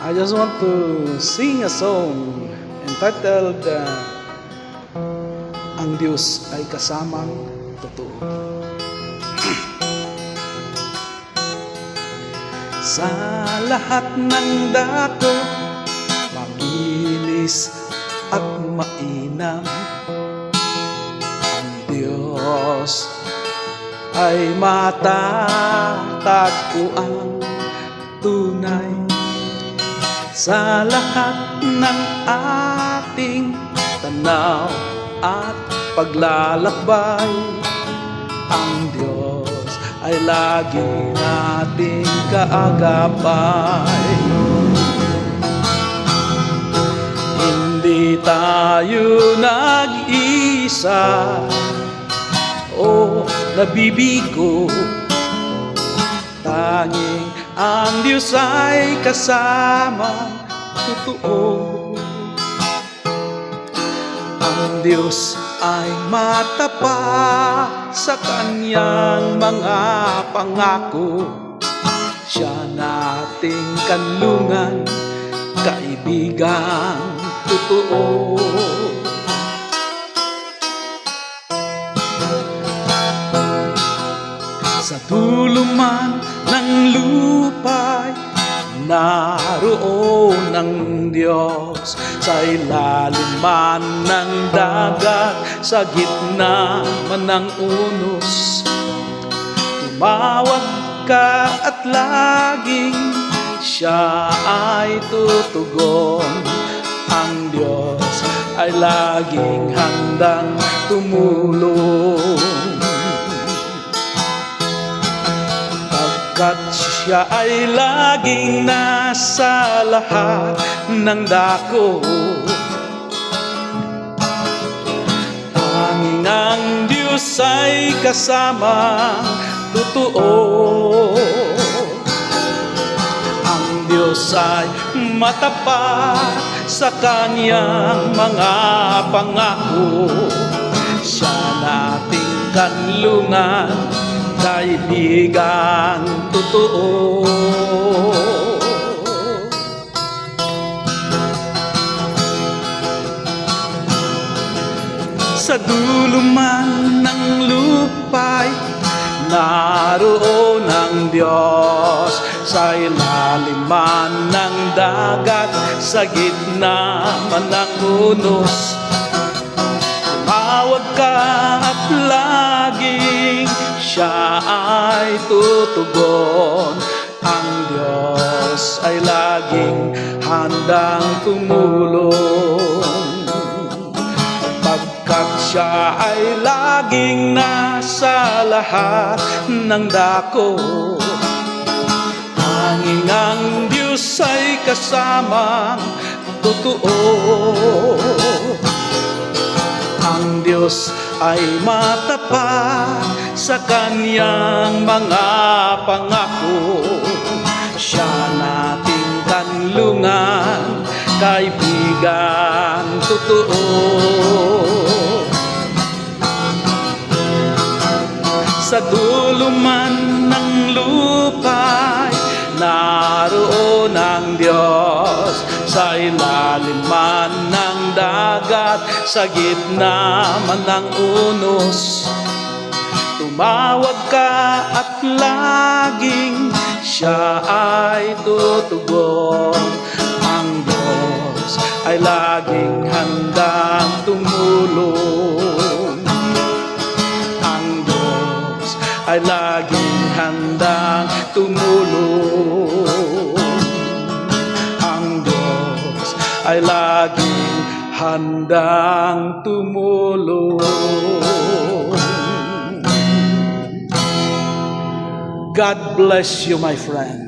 I just want to sing a song entitled Ang Diyos ay Kasamang Totoo. Sa lahat ng dako, mabilis at mainam, ang Diyos ay matatagpuan tunay. Sa lahat ng ating tanaw at paglalakbay, ang Diyos ay lagi nating kaagapay. Hindi tayo nag-isa o nabibigo, tanging ang Diyos ay kasamang totoo. Ang Diyos ay matapat sa Kanyang mga pangako. Siya nating kanlungan, kaibigang totoo. Sa dulo man ng lupa'y naroon ang Diyos. Sa ilalim man ng dagat, sa gitna man ng unos, tumawag ka at laging Siya ay tutugon. Ang Diyos ay laging handang tumulong, pagkat Siya ay laging nasa lahat ng dako. Tanging ang Diyos ay kasamang totoo. Ang Diyos ay matapat sa Kanyang mga pangako. Siya nating kanlungan, kaibigang totoo. Sa dulo man ng lupa'y naroon ang Diyos. Sa ilalim man ng dagat, sa gitna man ng unos, tumawag ka at laging Siya ay tutugon. Ang Diyos ay laging handang tumulong, pagkat Siya ay laging nasa lahat ng dako. Tanging ang Diyos ay kasamang totoo. Ang Diyos ay matapat sa Kanyang mga pangako. Siya nating kanlungan, kaibigan totoo. Sa dulo man ng lupa'y naroon ang Diyos. Sa ilalim man ng dagat, sa gitna man ng unos, tumawag ka at laging Siya ay tutugon. Ang Diyos ay laging handang tumulong. Ang Diyos ay laging handang tumulong. Ang Diyos ay laging handang tumulong. God bless you, my friend.